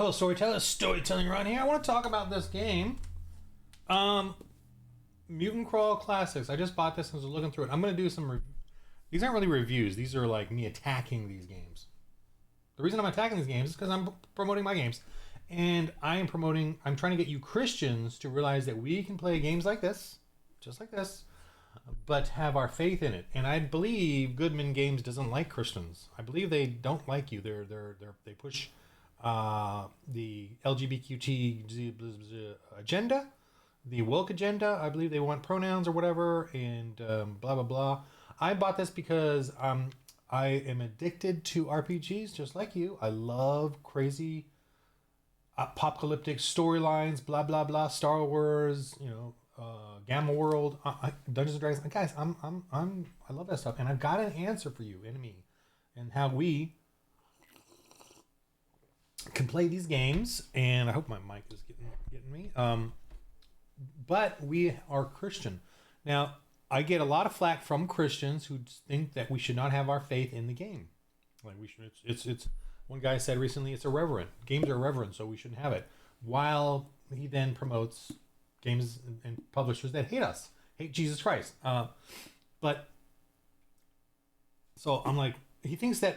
Hello, storytellers. Storytelling Ron here. I want to talk about this game. Mutant Crawl Classics. I just bought this and was looking through it. I'm going to do some... These aren't really reviews. These are like me attacking these games. The reason I'm attacking these games is because I'm promoting my games. And I'm trying to get you Christians to realize that we can play games like this, just like this, but have our faith in it. And I believe Goodman Games doesn't like Christians. I believe they don't like you. They push the LGBTQ agenda, the woke agenda. I believe they want pronouns or whatever, and blah blah blah. I bought this because I am addicted to RPGs, just like you. I love crazy apocalyptic storylines, blah blah blah, Star Wars, Gamma World, Dungeons and Dragons. Guys, I love that stuff, and I've got an answer for you and me, and how we can play these games. And I hope my mic is getting me. But we are Christian. Now, I get a lot of flack from Christians who think that we should not have our faith in the game. Like we should. It's. One guy said recently it's irreverent. Games are irreverent, so we shouldn't have it. While he then promotes games and publishers that hate us, hate Jesus Christ. But so I'm like, he thinks that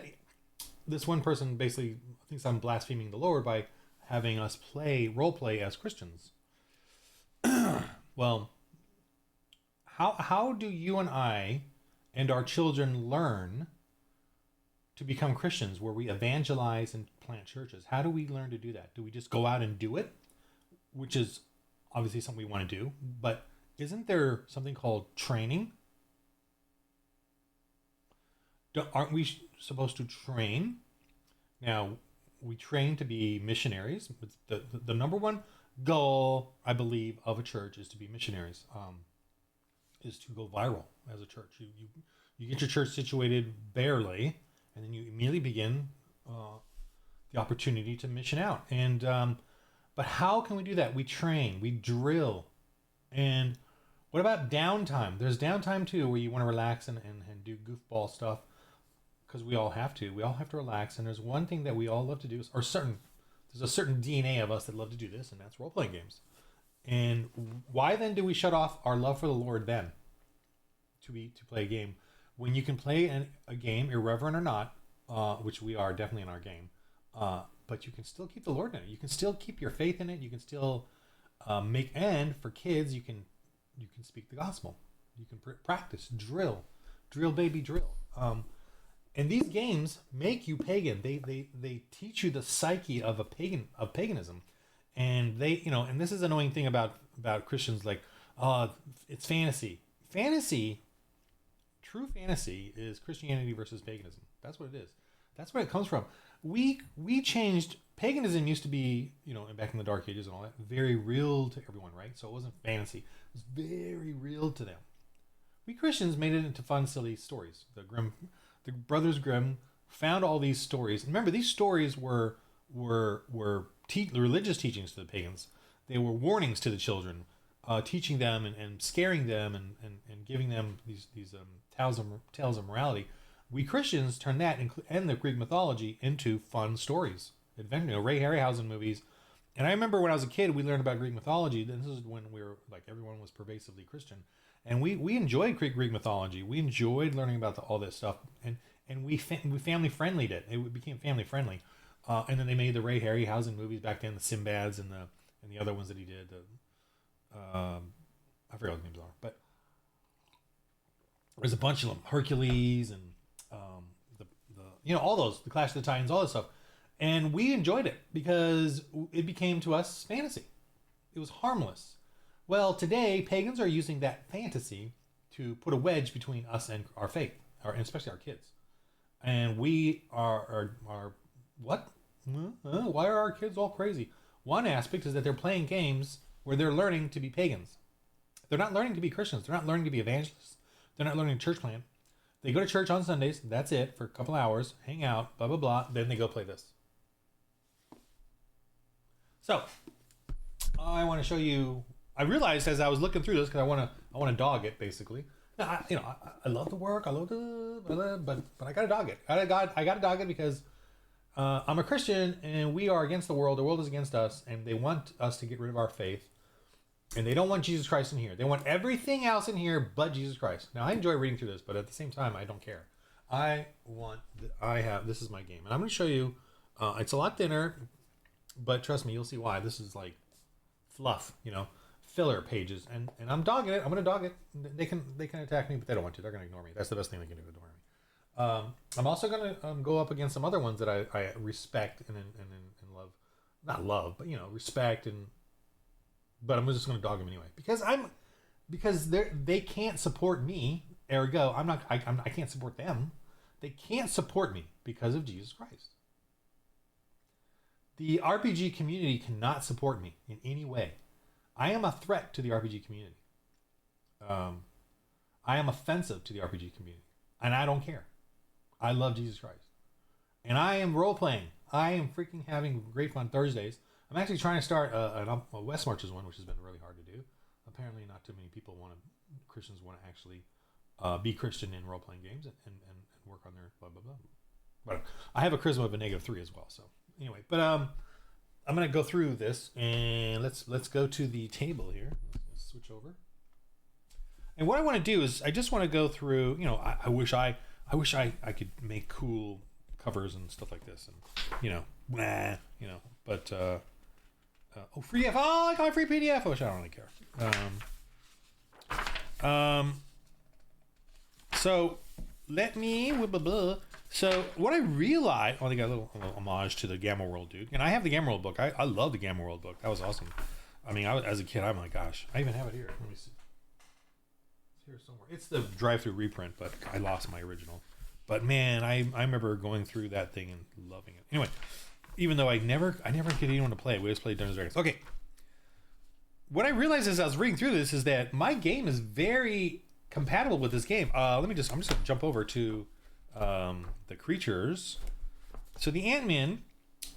this one person basically thinks I'm blaspheming the Lord by having us role play as Christians. Well, how do you and I and our children learn to become Christians, where we evangelize and plant churches? How do we learn to do that? Do we just go out and do it? Which is obviously something we want to do, but isn't there something called training? Aren't we supposed to train? Now, we train to be missionaries. The number one goal, I believe, of a church is to be missionaries, is to go viral as a church. You get your church situated barely, and then you immediately begin the opportunity to mission out. And but how can we do that? We train, we drill. And what about downtime? There's downtime too, where you want to relax and do goofball stuff, because we all have to. We all have to relax. And there's one thing that we all love to do, there's a certain DNA of us that love to do this, and that's role-playing games. And why then do we shut off our love for the Lord then to play a game? When you can play a game, irreverent or not, which we are definitely in our game, but you can still keep the Lord in it. You can still keep your faith in it. You can still and for kids, you can speak the gospel. You can practice, drill, baby, drill. And these games make you pagan. They teach you the psyche of paganism, and and this is an annoying thing about Christians, like, it's fantasy. True fantasy is Christianity versus paganism. That's what it is. That's where it comes from. We changed. Paganism used to be, back in the Dark Ages and all that, very real to everyone, right? So it wasn't fantasy. It was very real to them. We Christians made it into fun, silly stories. The Brothers Grimm found all these stories. Remember, these stories were religious teachings to the pagans. They were warnings to the children, teaching them and scaring them and giving them these tales of morality. We Christians turned that and the Greek mythology into fun stories, adventure, Ray Harryhausen movies. And I remember when I was a kid, we learned about Greek mythology. This is when we were like, everyone was pervasively Christian, and we enjoyed Greek mythology. We enjoyed learning about all this stuff, and we family friendlied it. It became family friendly, and then they made the Ray Harryhausen movies back then, the Sinbads and the other ones that he did. I forget what the names are, but there's a bunch of them. Hercules and all those, the Clash of the Titans, all this stuff. And we enjoyed it because it became to us fantasy. It was harmless. Well, today, pagans are using that fantasy to put a wedge between us and our faith, and especially our kids. And we are what? Why are our kids all crazy? One aspect is that they're playing games where they're learning to be pagans. They're not learning to be Christians. They're not learning to be evangelists. They're not learning church plant. They go to church on Sundays. That's it for a couple hours. Hang out. Blah blah blah. Then they go play this. So I want to show you. I realized as I was looking through this, because I want to dog it basically. Now, I love the work. I love but I got to dog it. I got to dog it because I'm a Christian, and we are against the world. The world is against us, and they want us to get rid of our faith. And they don't want Jesus Christ in here. They want everything else in here but Jesus Christ. Now, I enjoy reading through this, but at the same time, I don't care. This is my game. And I'm going to show you, it's a lot thinner, but trust me, you'll see why. This is like fluff, filler pages. And I'm dogging it. I'm going to dog it. They can attack me, but they don't want to. They're going to ignore me. That's the best thing they can do, ignore me. I'm also going to go up against some other ones that I respect and love. Not love, but, respect and... But I'm just going to dog them anyway because they can't support me. Ergo, I can't support them. They can't support me because of Jesus Christ. The RPG community cannot support me in any way. I am a threat to the RPG community. I am offensive to the RPG community, and I don't care. I love Jesus Christ, and I am role playing. I am freaking having great fun Thursdays. I'm actually trying to start a West Marches one, which has been really hard to do. Apparently, not too many Christians want to actually be Christian in role-playing games and work on their blah, blah, blah. But I have a charisma of a -3 as well. So anyway, but I'm going to go through this, and let's go to the table here. Let's switch over. And what I want to do is I just want to go through, I wish I could make cool covers and stuff like this, and, but... free PDF. Oh, I got my free PDF. Which I don't really care. So let me. So what I realized, they got a little homage to the Gamma World dude, and I have the Gamma World book. I love the Gamma World book. That was awesome. I mean, as a kid, I'm like, gosh, I even have it here. Let me see. It's here somewhere. It's the drive-through reprint, but I lost my original. But man, I remember going through that thing and loving it. Anyway. Even though I never get anyone to play it. We just played Dungeons & Dragons. Okay. What I realized as I was reading through this is that my game is very compatible with this game. I'm just going to jump over to the creatures. So the Ant-Men,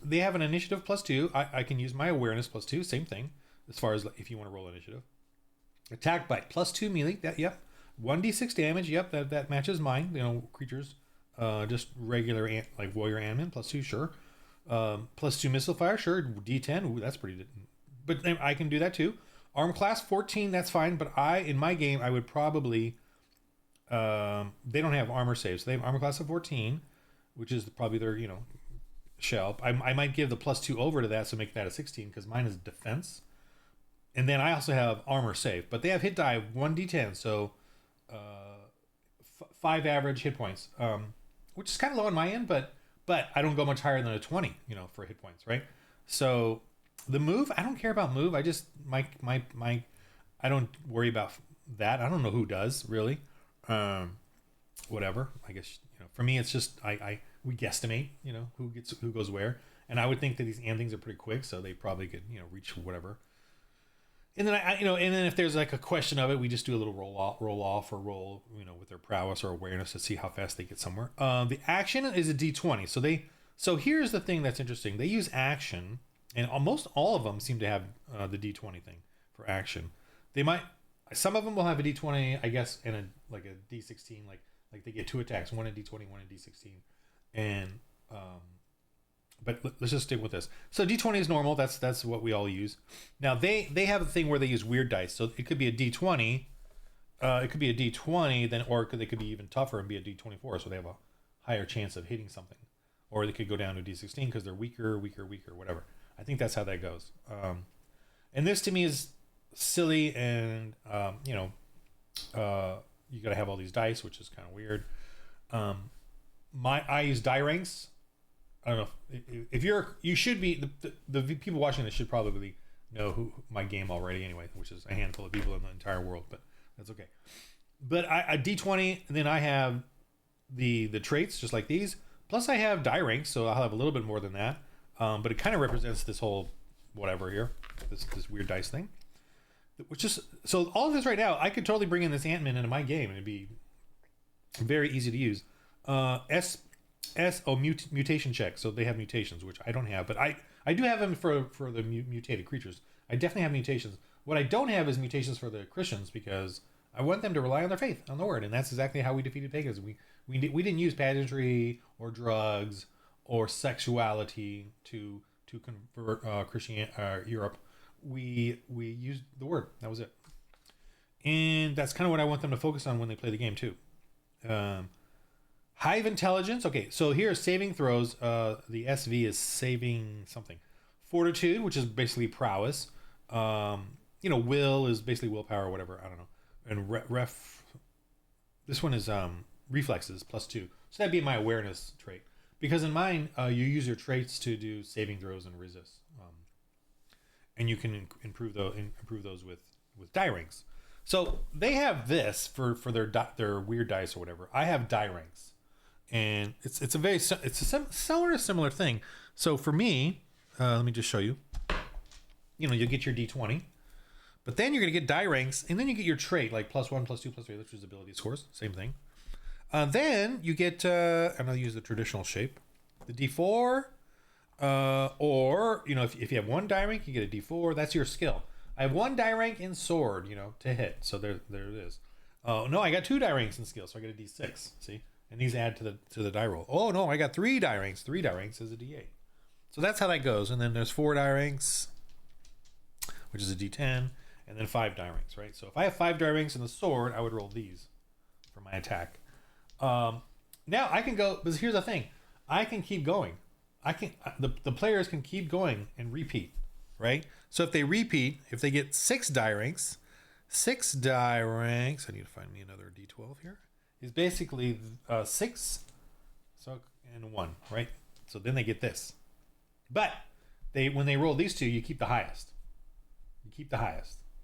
they have an initiative +2. I can use my awareness +2. Same thing as far as if you want to roll initiative. Attack bite +2 melee. Yep. 1d6 damage. Yep, that matches mine. Creatures, just regular like warrior Ant-Man +2. Sure. +2 missile fire, sure. D10, ooh, that's pretty. But I can do that too. Arm class 14, that's fine. But in my game, I would probably. They don't have armor saves. So they have armor class of 14, which is probably their shell. I might give the +2 over to that, so make that a 16 because mine is defense. And then I also have armor save, but they have hit die 1d10, so 5 average hit points, which is kind of low on my end, but I don't go much higher than a 20, for hit points, right? So the move, I don't care about move. I just my I don't worry about that. I don't know who does really. Whatever. I guess for me it's just we guesstimate, who goes where, and I would think that these ant things are pretty quick, so they probably could reach whatever. And then and then if there's like a question of it, we just do a little roll off or roll, with their prowess or awareness to see how fast they get somewhere. The action is a D20. So here's the thing that's interesting. They use action, and almost all of them seem to have the D20 thing for action. Some of them will have a D20, I guess, and a D16, like they get 2 attacks, one in D20, one in D16, and but let's just stick with this. So D20 is normal. That's what we all use. Now they have a thing where they use weird dice. So it could be a D20. It could be a D20, they could be even tougher and be a D24. So they have a higher chance of hitting something. Or they could go down to a D16 because they're weaker, whatever. I think that's how that goes. And this to me is silly, and you got to have all these dice, which is kind of weird. I use die ranks. I don't know if you should be the people watching this should probably know who my game already anyway, which is a handful of people in the entire world, but that's okay. But I D20, and then I have the traits just like these. Plus I have die ranks, so I'll have a little bit more than that. But it kind of represents this whole whatever here, this weird dice thing. Which is so all of this right now, I could totally bring in this Ant-Man into my game and it'd be very easy to use. Mutation check. So they have mutations, which I don't have, but I do have them for the mutated creatures. I definitely have mutations. What I don't have is mutations for the Christians, because I want them to rely on their faith, on the word, and that's exactly how we defeated pagans. We didn't use pageantry or drugs or sexuality to convert Christian Europe. We used the word. That was it. And that's kind of what I want them to focus on when they play the game too. Hive intelligence. Okay, so here saving throws. The SV is saving something. Fortitude, which is basically prowess. Will is basically willpower or whatever. I don't know. And this one is reflexes +2. So that'd be my awareness trait. Because in mine, you use your traits to do saving throws and resist. And you can improve those with die ranks. So they have this for their weird dice or whatever. I have die ranks, and it's a similar thing. So for me, let me just show you. You get your D20, but then you're gonna get die ranks, and then you get your trait like +1, +2, +3, which is ability scores. Same thing. Then you get, and I'll use the traditional shape, the D4, or if you have one die rank, you get a D4. That's your skill. I have one die rank in sword, to hit. So there it is. Oh no, I got 2 die ranks in skill, so I get a D6. See, and these add to the die roll. Oh no, I got 3 die ranks. 3 die ranks is a D8. So that's how that goes. And then there's 4 die ranks, which is a D10, and then 5 die ranks, right? So if I have 5 die ranks in the sword, I would roll these for my attack. Now I can go, but here's the thing: I can keep going. The players can keep going and repeat, right? So if they repeat, if they get 6 die ranks, I need to find me another D12 here, is basically 6 and 1, right? So then they get this. But when they roll these 2, you keep the highest.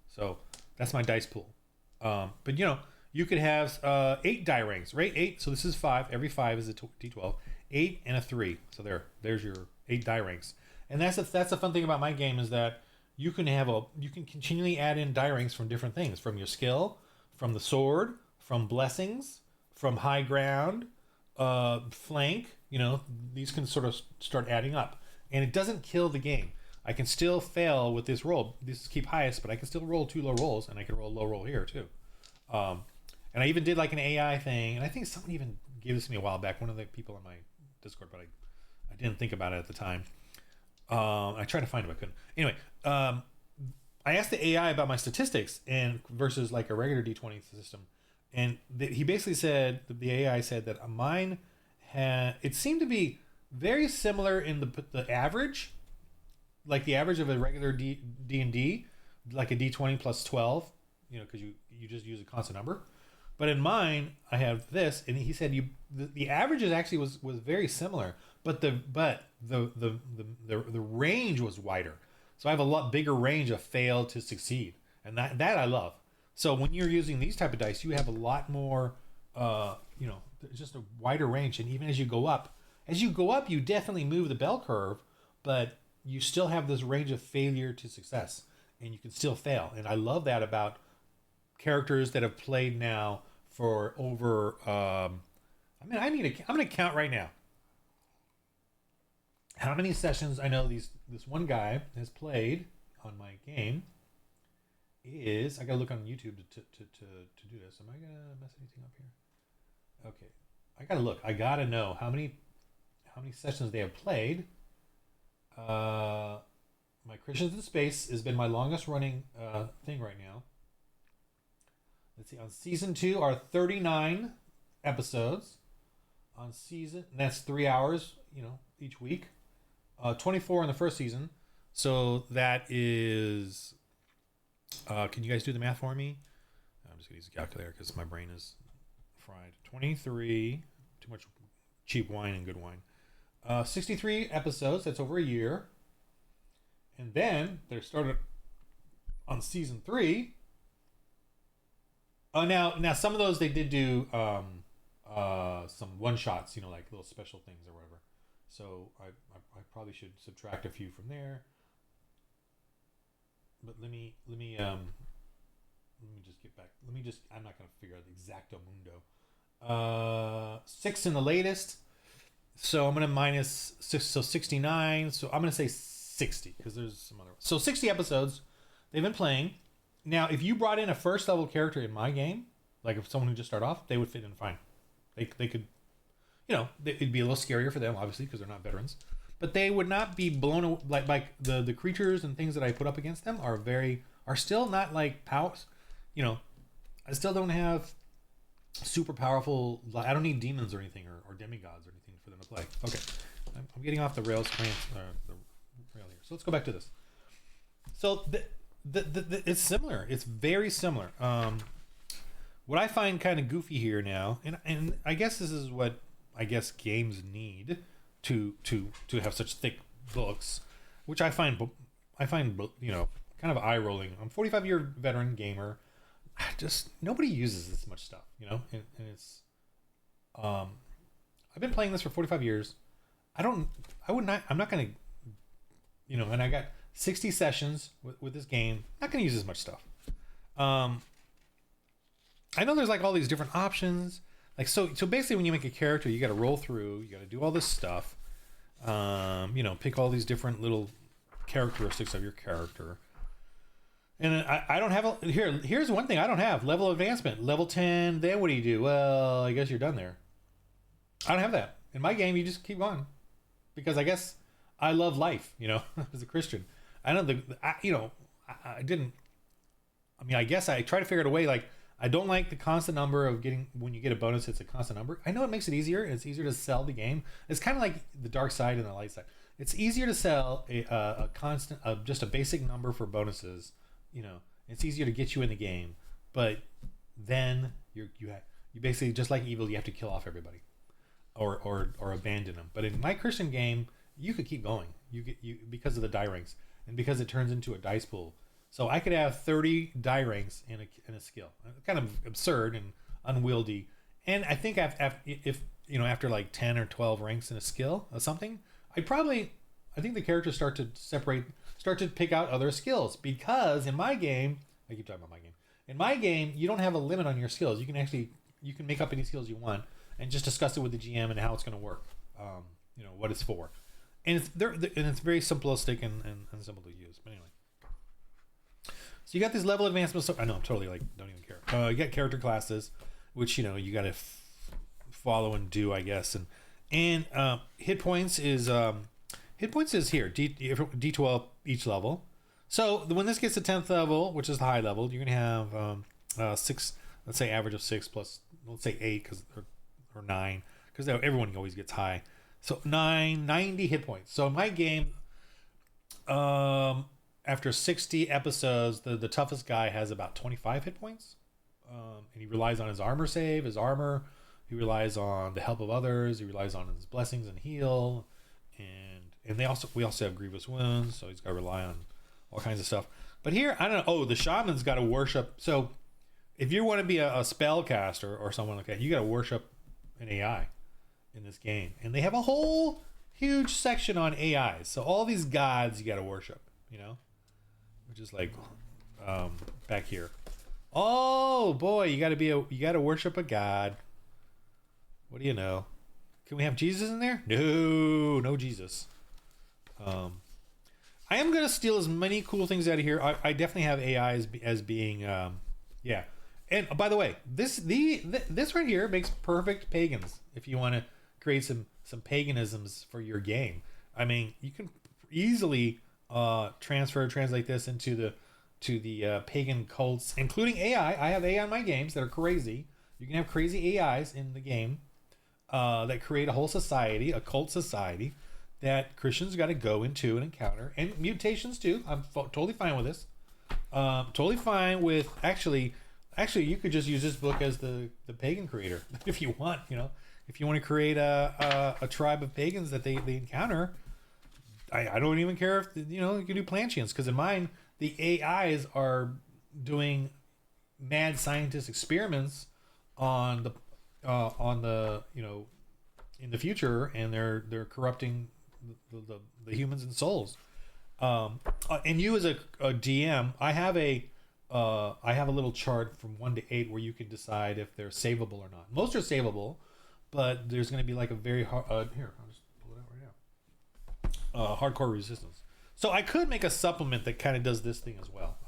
So that's my dice pool. But you could have 8 die ranks, right? 8. So this is 5. Every 5 is a D12. 8 and a 3. So there's your 8 die ranks. And that's the fun thing about my game, is that you can continually add in die ranks from different things, from your skill, from the sword, from blessings, from high ground, flank. These can sort of start adding up, and it doesn't kill the game. I can still fail with this roll. This is keep highest, but I can still roll 2 low rolls, and I can roll a low roll here too. And I even did like an AI thing, and I think someone even gave this to me a while back. One of the people in my Discord, but I didn't think about it at the time. I tried to find it, but I couldn't. Anyway, I asked the AI about my statistics and versus like a regular D20 system, and he basically said, the AI said that mine it seemed to be very similar in the average, like the average of a regular D&D, like a D20 plus 12, because you just use a constant number. But in mine, I have this, and he said the averages actually was very similar, but the range was wider. So I have a lot bigger range of fail to succeed, and that I love. So when you're using these type of dice, you have a lot more, just a wider range. And even as you go up, you definitely move the bell curve, but you still have this range of failure to success, and you can still fail. And I love that about characters that have played now for over. I'm gonna count right now how many sessions I know this one guy has played on my game. I gotta look on YouTube to do this. Am I gonna mess anything up here? Okay, I gotta look. I gotta know how many sessions they have played. My Christians in Space has been my longest running thing right now. Let's see. On season 2 are 39 episodes. And that's 3 hours, each week. 24 in the first season. So that is. Can you guys do the math for me? I'm just gonna use a calculator because my brain is fried. 23. Too much cheap wine and good wine. 63 episodes. That's over a year. And then they started on season 3. Now some of those they did do some one shots, like little special things or whatever. So I probably should subtract a few from there. But let me just get back. I'm not gonna figure out the exacto mundo. 6 in the latest. So I'm gonna minus 6, so 69. So I'm gonna say 60 because there's some other. So 60 episodes they've been playing. Now, if you brought in a first level character in my game, like if someone who just started off, they would fit in fine. They could, it'd be a little scarier for them, obviously, because they're not veterans. But they would not be blown away, like the creatures and things that I put up against them are still not like powers. I still don't have super powerful. I don't need demons or anything, or demigods or anything for them to play. Okay, I'm getting off the rails. The rail here. So let's go back to this. So it's similar. It's very similar. What I find kind of goofy here now, and I guess this is what games need to have such thick books, which I find kind of eye rolling. I'm a 45-year veteran gamer. Just nobody uses this much stuff, and it's I've been playing this for 45 years. I'm not gonna, and I got 60 sessions with this game. Not gonna use as much stuff. I know there's like all these different options. Like so basically when you make a character, you got to roll through, you got to do all this stuff. Pick all these different little characteristics of your character. And I don't have here's one thing I don't have: level advancement, level 10. Then what do? Well, I guess you're done there. I don't have that in my game. You just keep on, because I guess I love life. As a Christian, I know I didn't. I mean, I guess I try to figure out a way. Like, I don't like the constant number of getting, when you get a bonus, it's a constant number. I know it makes it easier. It's easier to sell the game. It's kind of like the dark side and the light side. It's easier to sell a constant, just a basic number for bonuses. It's easier to get you in the game, but then you basically, just like evil, you have to kill off everybody, or abandon them. But in my Christian game, you could keep going. You because of the die ranks, and because it turns into a dice pool. So I could have 30 die ranks in a skill. Kind of absurd and unwieldy. And I think after like 10 or 12 ranks in a skill or something, I think the characters start to pick out other skills, because in my game, I keep talking about my game. In my game, you don't have a limit on your skills. You can make up any skills you want and just discuss it with the GM and how it's going to work. What it's for. And it's very simplistic and simple to use. But anyway. So you got these level advancements. I know, I'm totally don't even care. You got character classes, which you got to follow and do, I guess. And hit points is here D12 each level. So when this gets to 10th level, which is the high level, you're gonna have 6. Let's say average of 6 plus, let's say 8 or 9, because everyone always gets high. So 90 hit points. So in my game, after 60 episodes, the toughest guy has about 25 hit points. And he relies on his armor save, he relies on the help of others, he relies on his blessings and heal, and we also have grievous wounds, so he's got to rely on all kinds of stuff. But here, I don't know. Oh, the shaman's got to worship. So if you want to be a spellcaster or someone like that, you got to worship an AI in this game, and they have a whole huge section on AIs. So all these gods you got to worship, which is like back here. Oh boy, you got to worship a god. What do you know? Can we have Jesus in there? No Jesus. I am gonna steal as many cool things out of here. I definitely have AI as being yeah. And by the way, this right here makes perfect pagans if you want to create some paganisms for your game. I mean, you can easily translate this into the pagan cults, including AI. I have AI in my games that are crazy. You can have crazy AIs in the game that create a whole society, a cult society that Christians got to go into and encounter, and mutations too. I'm totally fine with this. Totally fine with actually you could just use this book as the pagan creator if you want. If you want to create a tribe of pagans that they encounter. I don't even care if you can do Plantians, because in mine the AIs are doing mad scientist experiments on the in the future, and they're corrupting the humans and souls. And you as a DM, I have a little chart from 1 to 8 where you can decide if they're savable or not. Most are savable, but there's going to be like a very hard here. I'll just pull it out right now. Hardcore resistance. So I could make a supplement that kind of does this thing as well,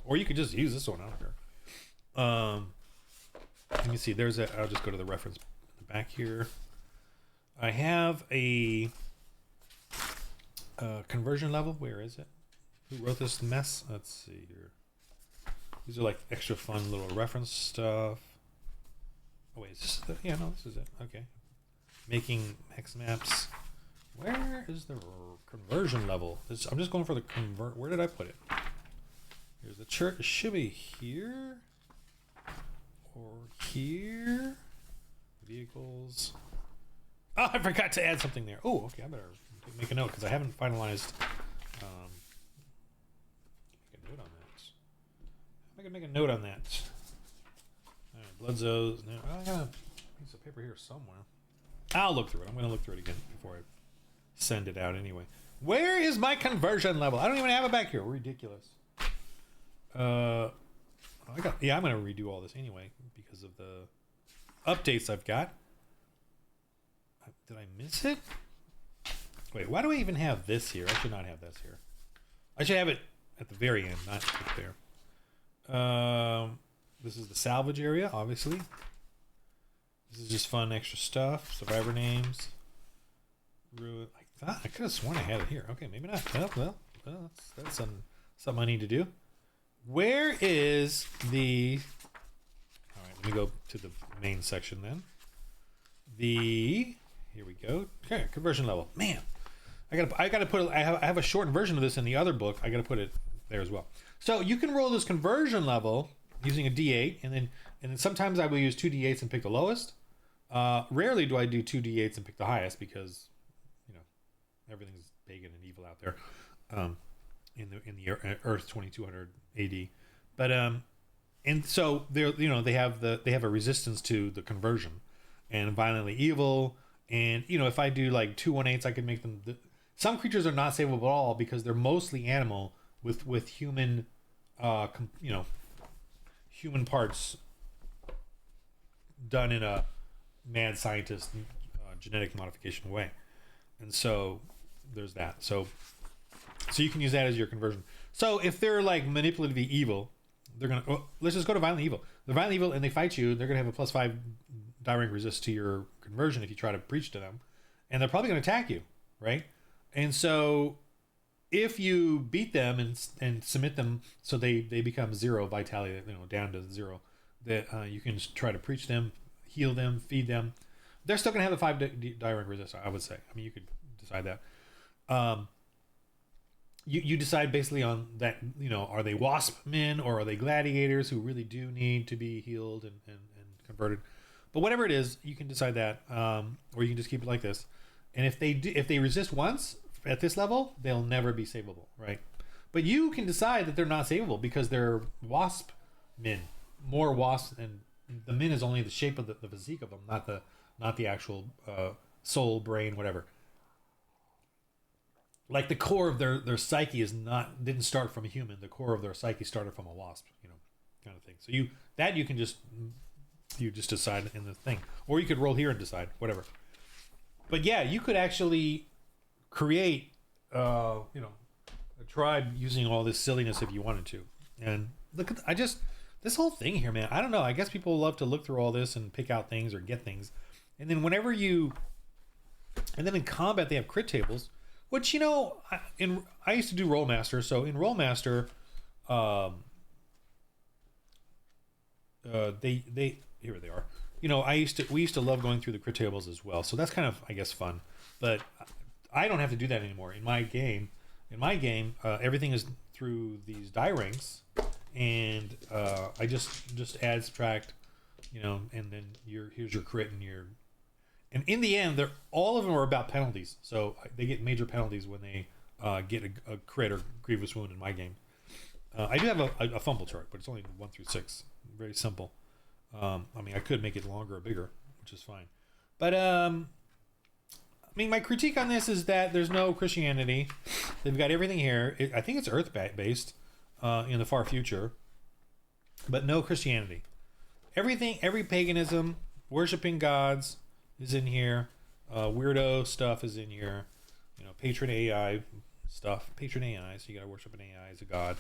or you could just use this one. I don't care. Let me see. I'll just go to the reference in the back here. I have a conversion level. Where is it? Who wrote this mess? Let's see here. These are like extra fun little reference stuff. Oh wait, is this yeah, no, this is it. Okay. Making hex maps. Where is the conversion level? I'm just going for the convert. Where did I put it? Here's the church. It should be here or here. Vehicles. Oh, I forgot to add something there. Oh, okay. I better make a note because I haven't finalized. Make a note on that. I can make a note on that. All right, blood zones. Now I got a piece of paper here somewhere. I'll look through it. I'm going to look through it again before I send it out anyway. Where is my conversion level? I don't even have it back here. Ridiculous. I'm going to redo all this anyway because of the updates I've got. Did I miss it? Wait, why do I even have this here? I should not have this here. I should have it at the very end, not up there. This is the salvage area, obviously. This is just fun extra stuff. Survivor names. I could have sworn I had it here. Okay, maybe not. Well, that's something I need to do. Where is the... All right, let me go to the main section then. Here we go. Okay, conversion level. Man, I gotta put it. I have a shortened version of this in the other book. I gotta put it there as well. So you can roll this conversion level using a D8, and then sometimes I will use 2 D8s and pick the lowest. Rarely do I do 2 D8s and pick the highest because, you know, everything's pagan and evil out there, in the Earth 2200 AD. But and so they have a resistance to the conversion, and violently evil. And if I do like 2 1/8s, I can make them. Some creatures are not savable at all because they're mostly animal with human, human parts done in a mad scientist genetic modification way. And so there's that. So you can use that as your conversion. So if they're like manipulatively evil, they're gonna. Let's just go to violent evil. They're violent evil and they fight you. They're gonna have a +5 die rank resist to your conversion if you try to preach to them, and they're probably gonna attack you, right? And so if you beat them and submit them so they become 0 vitality, down to 0, that you can try to preach them, heal them, feed them. They're still gonna have a 5 die rank resist, I would say. I mean, you could decide that. You decide basically on that, are they wasp men or are they gladiators who really do need to be healed and converted? But whatever it is, you can decide that, or you can just keep it like this. And if they resist once at this level, they'll never be savable, right? But you can decide that they're not savable because they're wasp men, more wasps, and the men is only the shape of the physique of them, not the actual soul, brain, whatever. Like the core of their psyche didn't start from a human. The core of their psyche started from a wasp, kind of thing. So you can just decide in the thing, or you could roll here and decide whatever. But yeah, you could actually create a tribe using all this silliness if you wanted to. And look at this whole thing here, man. I don't know. I guess people love to look through all this and pick out things or get things, and then in combat they have crit tables. Which, I used to do Rollmaster, so in Rollmaster, here they are. We used to love going through the crit tables as well, so that's kind of, I guess, fun. But I don't have to do that anymore in my game. In my game, everything is through these die ranks, and I just add, subtract, and then here's your crit and your. And in the end, all of them are about penalties. So they get major penalties when they get a crit or grievous wound in my game. I do have a fumble chart, but it's only 1 through 6. Very simple. I mean, I could make it longer or bigger, which is fine. But, my critique on this is that there's no Christianity. They've got everything here. I think it's Earth-based in the far future, but no Christianity. Every paganism, worshipping gods, is in here. Weirdo stuff is in here. Patron AI stuff. Patron AI, so you gotta worship an AI as a god.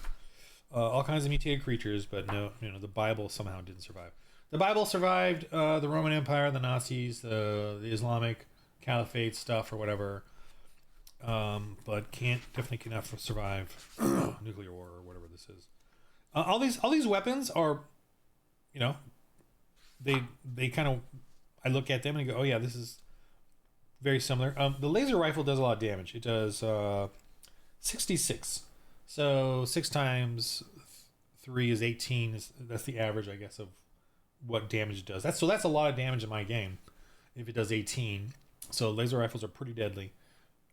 All kinds of mutated creatures, but no, the Bible somehow didn't survive. The Bible survived the Roman Empire, the Nazis, the Islamic caliphate stuff or whatever. But definitely cannot survive nuclear war or whatever this is. All these weapons are, you know, they kind of, I look at them and I go, oh yeah, this is very similar. The laser rifle does a lot of damage. It does 66. So 6 times 3 is 18. That's the average, I guess, of what damage it does. That's a lot of damage in my game if it does 18. So laser rifles are pretty deadly.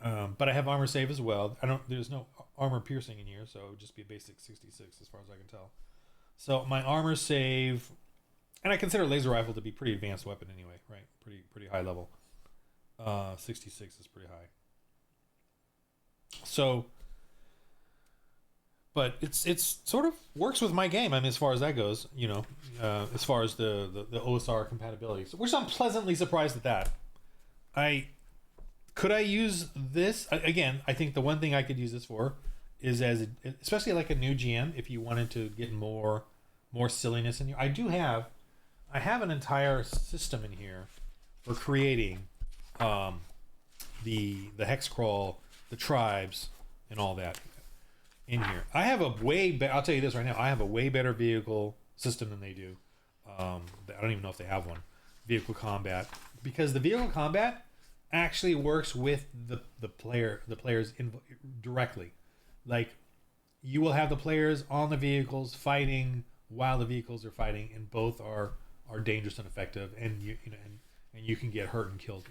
But I have armor save as well. There's no armor piercing in here, so it would just be a basic 66 as far as I can tell. So my armor save, and I consider laser rifle to be pretty advanced weapon anyway, right? Pretty high level. 66 is pretty high. So, but it's sort of works with my game. I mean, as far as that goes, you know, as far as the OSR compatibility, so, which I'm pleasantly surprised at that. Could I use this again? I think the one thing I could use this for is especially like a new GM, if you wanted to get more silliness in here. I have an entire system in here for creating the hex crawl, the tribes, and all that in here. I have I'll tell you this right now. I have a way better vehicle system than they do. I don't even know if they have one. Vehicle combat, because the vehicle combat actually works with the players directly. Like, you will have the players on the vehicles fighting while the vehicles are fighting, and both are dangerous and effective, and you can get hurt and killed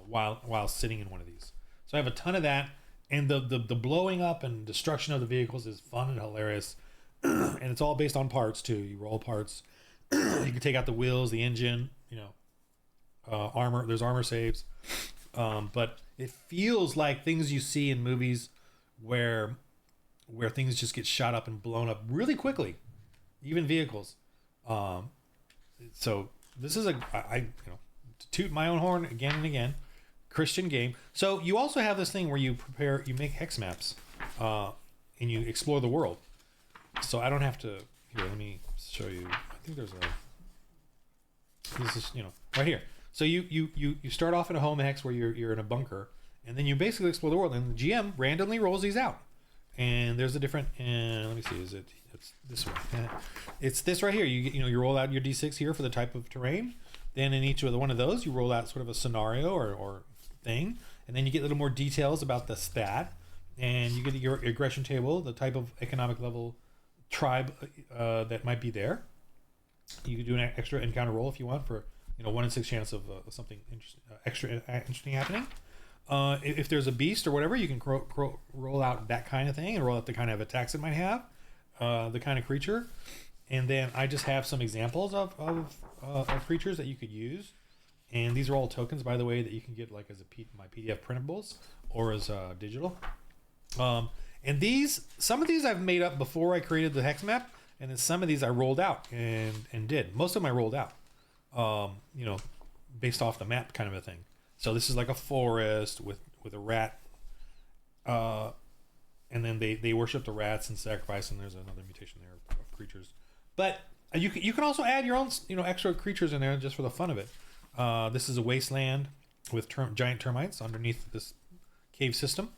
while sitting in one of these. So I have a ton of that, and the blowing up and destruction of the vehicles is fun and hilarious. And it's all based on parts too. You roll parts. You can take out the wheels, the engine, armor. There's armor saves, but it feels like things you see in movies where things just get shot up and blown up really quickly, even vehicles. So this is to toot my own horn again and again, Christian game. So you also have this thing where you make hex maps, and you explore the world. So I don't have to. Here, let me show you. I think this is right here. So you start off in a home hex where you're in a bunker, and then you basically explore the world, and the GM randomly rolls these out. And there's a different, let me see, it's this one. It's this right here. You roll out your D6 here for the type of terrain. Then in each one of those, you roll out sort of a scenario or thing, and then you get a little more details about the stat, and you get your aggression table, the type of economic level tribe that might be there. You can do an extra encounter roll if you want for 1 in 6 chance of something extra interesting happening. If there's a beast or whatever, you can roll out that kind of thing and roll out the kind of attacks it might have, the kind of creature. And then I just have some examples of creatures that you could use. And these are all tokens, by the way, that you can get like as my PDF printables or as digital. And some of these I've made up before I created the hex map, and then some of these I rolled out and did. Most of them I rolled out, based off the map kind of a thing. So this is like a forest with a rat, and then they worship the rats and sacrifice, and there's another mutation there of creatures. But you can also add your own extra creatures in there just for the fun of it. This is a wasteland with giant termites underneath this cave system,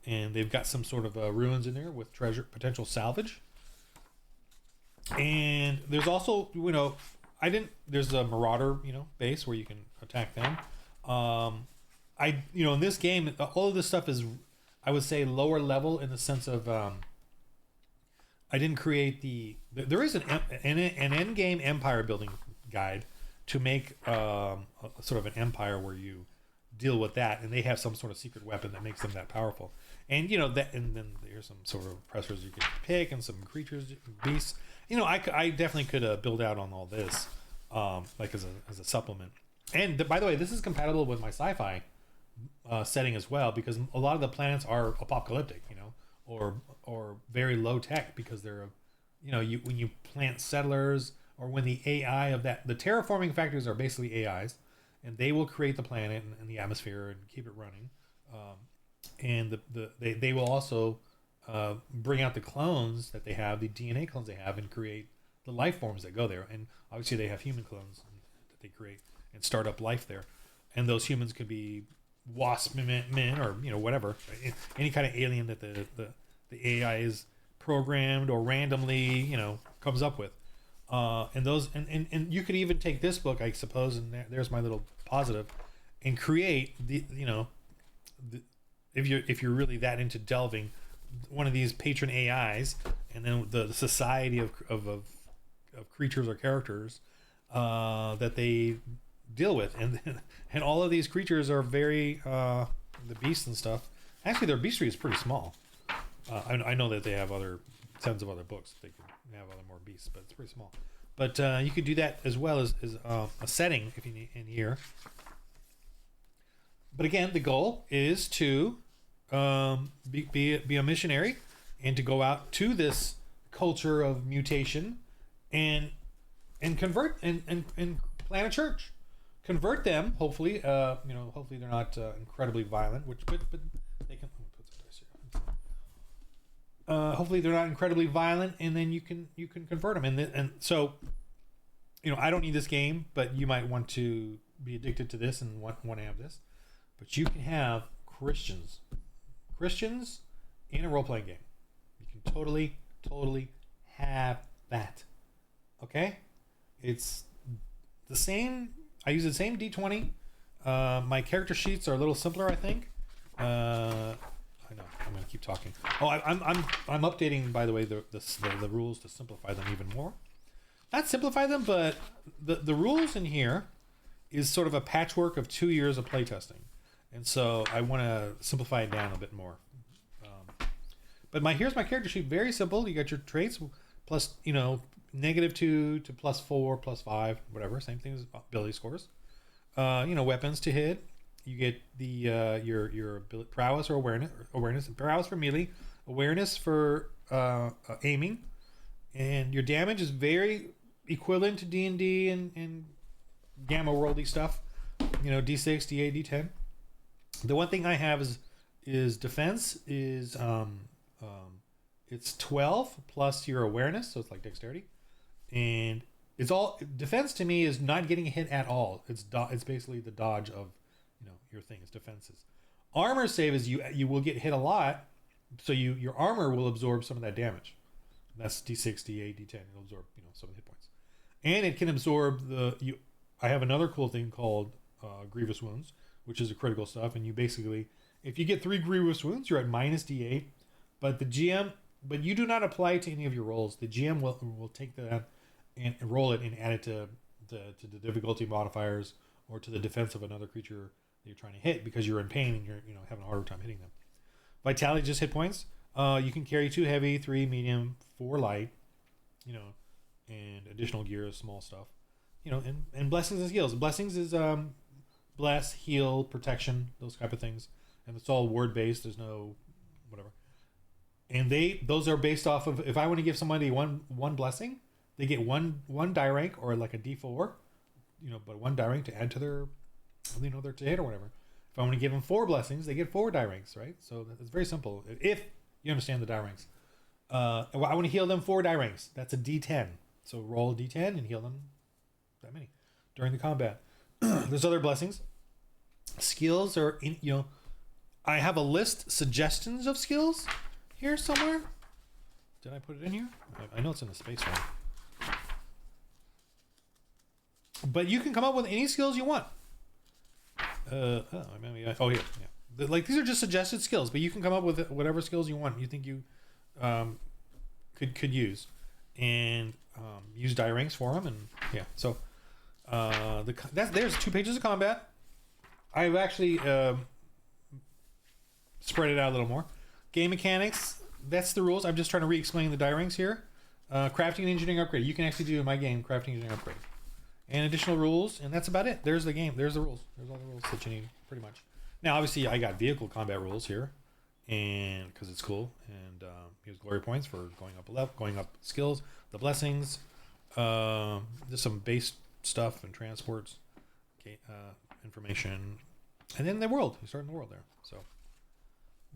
and they've got some sort of ruins in there with potential salvage. And there's also there's a marauder base where you can attack them. In this game, all of this stuff is, I would say, lower level in the sense of I didn't create there is an end game empire building guide to make sort of an empire where you deal with that, and they have some sort of secret weapon that makes them that powerful. And and then there's some sort of oppressors you can pick, and some creatures, beasts. I definitely could build out on all this, like as a supplement. And by the way, this is compatible with my sci-fi setting as well, because a lot of the planets are apocalyptic, or very low tech, because they're, when you plant settlers, or when the AI of the terraforming factors are basically AIs, and they will create the planet and the atmosphere and keep it running. And they will also bring out the clones that they have, the DNA clones they have, and create the life forms that go there. And obviously they have human clones that they create and start up life there. and those humans could be wasp men or whatever, any kind of alien that the AI is programmed or randomly comes up with. And those and you could even take this book, I suppose, and there's my little positive, and create if you're really that into delving, one of these patron AIs, and then the society of creatures or characters that they deal with, and all of these creatures are very the beasts and stuff. Actually, their beastry is pretty small. I know that they have tons of other books. They could have other more beasts, but it's pretty small. But you could do that as well as a setting if you need in here. But again, the goal is to be a missionary and to go out to this culture of mutation and convert and plant a church, convert them. Hopefully, hopefully they're not incredibly violent, but they can. Put some dice here. Hopefully they're not incredibly violent, and then you can convert them. And so, I don't need this game, but you might want to be addicted to this and want to have this. But you can have Christians in a role-playing game. You can totally have that. Okay? It's the same. I use the same D20. My character sheets are a little simpler, I think. I know. I'm going to keep talking. Oh, I'm updating, by the way, the rules to simplify them even more. Not simplify them, but the rules in here is sort of a patchwork of 2 years of playtesting. And so I want to simplify it down a bit more. But here's my character sheet. Very simple. You got your traits plus, -2 to +4, +5, whatever. Same thing as ability scores. Weapons to hit. You get the your prowess or awareness. Prowess for melee. Awareness for aiming. And your damage is very equivalent to D&D and Gamma Worldy stuff. D6, D8, D10. The one thing I have is defense is it's 12 plus your awareness, so it's like dexterity, and it's all defense to me is not getting hit at all. It's basically the dodge of your thing. It's defenses. Armor save is you will get hit a lot, so your armor will absorb some of that damage. That's D6, D8, D10. It'll absorb some of the hit points, and it can absorb I have another cool thing called grievous wounds, which is a critical stuff, and you basically, if you get 3 grievous wounds, you're at -D8. But you do not apply it to any of your rolls. The GM will take that and roll it and add it to the difficulty modifiers or to the defense of another creature that you're trying to hit because you're in pain and you're having a harder time hitting them. Vitality, just hit points. You can carry 2 heavy, 3 medium, 4 light, and additional gear, small stuff, and blessings and skills. Blessings is bless, heal, protection, those type of things, and it's all word based. There's no whatever, and those are based off of, if I want to give somebody one blessing, they get one die rank or like a D4, but 1 die rank to add to their to hit or whatever. If I want to give them 4 blessings, they get 4 die ranks, right? So it's very simple if you understand the die ranks. I want to heal them 4 die ranks. That's a D10. So roll a D10 and heal them that many during the combat. There's other blessings. Skills are I have a list suggestions of skills here somewhere. Did I put it in here? I know it's in the space one. But you can come up with any skills you want. Here. Yeah. These are just suggested skills, but you can come up with whatever skills you want. You think you could use, and use die ranks for them, and yeah. So there's 2 pages of combat. I've actually spread it out a little more. Game mechanics. That's the rules. I'm just trying to re-explain the die ranks here. Crafting and engineering upgrade. You can actually do in my game crafting and engineering upgrade. And additional rules, and that's about it. There's the game. There's the rules. There's all the rules that you need, pretty much. Now, obviously, I got vehicle combat rules here, and because it's cool. And here's glory points for going up skills, the blessings. There's some base stuff and transports, information, and then the world. You start in the world there. So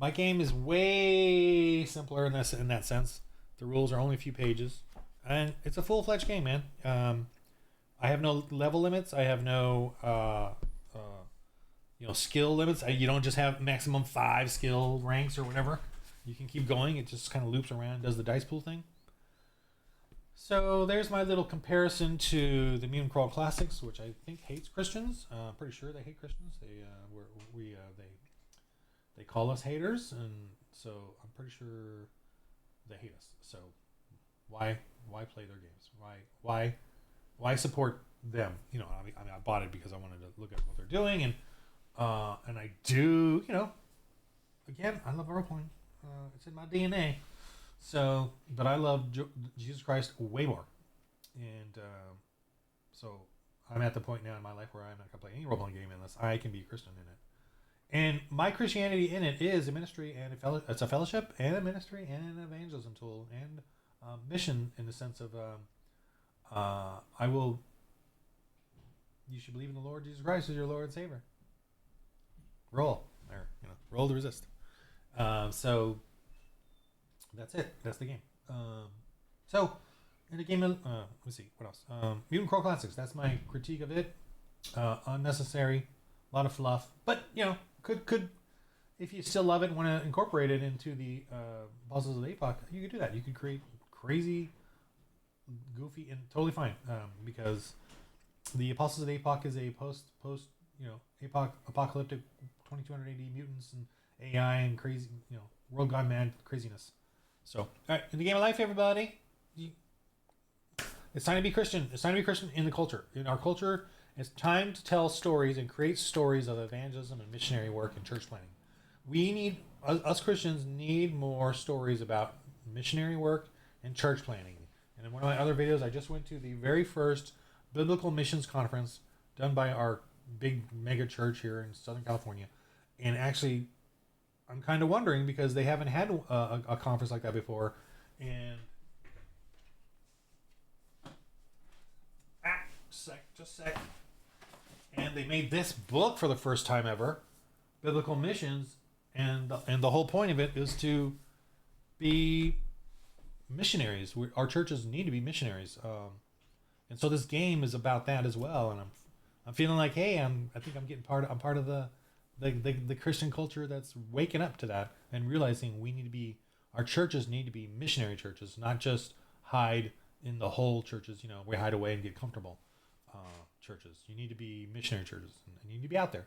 my game is way simpler in that sense. The rules are only a few pages, and it's a full-fledged game, man. I have no level limits. I have no skill limits. You don't just have maximum 5 skill ranks or whatever. You can keep going. It just kind of loops around, does the dice pool thing. So there's my little comparison to the Mutant Crawl Classics, which I think hates Christians. I'm pretty sure they hate Christians. They call us haters, and so I'm pretty sure they hate us. So why play their games? Why support them? I bought it because I wanted to look at what they're doing, and I do. Again, I love role playing. It's in my DNA. So, but I love Jesus Christ way more, and so I'm at the point now in my life where I'm not gonna play any role playing game unless I can be a Christian in it. And my Christianity in it is a ministry and it's a fellowship and a ministry and an evangelism tool and mission in the sense of you should believe in the Lord Jesus Christ as your Lord and Savior. Roll to resist. So that's it. That's the game. So in the game, let's see what else. Mutant Crawl Classics. That's my critique of it. Unnecessary, a lot of fluff, but could if you still love it and want to incorporate it into the Puzzles of the Epoch, you could do that. You could create crazy, goofy, and totally fine because the Apostles of the Epoch is a post apocalyptic 2200 AD mutants and AI and crazy world gone mad craziness. So all right, in the game of life, everybody, it's time to be Christian. It's time to be Christian in the culture. In our culture, it's time to tell stories and create stories of evangelism and missionary work and church planting. We need us Christians need more stories about missionary work and church planting. And in one of my other videos, I just went to the very first biblical missions conference done by our big mega church here in Southern California. And actually, I'm kind of wondering because they haven't had a conference like that before. And just a sec. And they made this book for the first time ever, Biblical Missions, and the whole point of it is to be missionaries. Our churches need to be missionaries, and so this game is about that as well. And I'm feeling like, hey, I think I'm getting I'm part of the Christian culture that's waking up to that and realizing our churches need to be missionary churches, not just hide in the whole churches. We hide away and get comfortable. Churches. You need to be missionary churches, and you need to be out there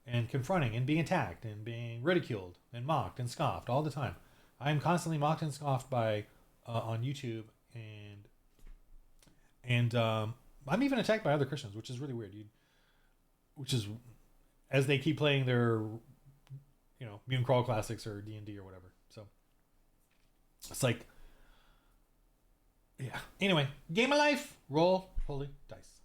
and confronting and being attacked and being ridiculed and mocked and scoffed all the time. I am constantly mocked and scoffed by on YouTube, and I'm even attacked by other Christians, which is really weird, dude. Which is as they keep playing their Mutant Crawl Classics or D&D or whatever. So it's like, yeah. Anyway, game of life. Roll holy dice.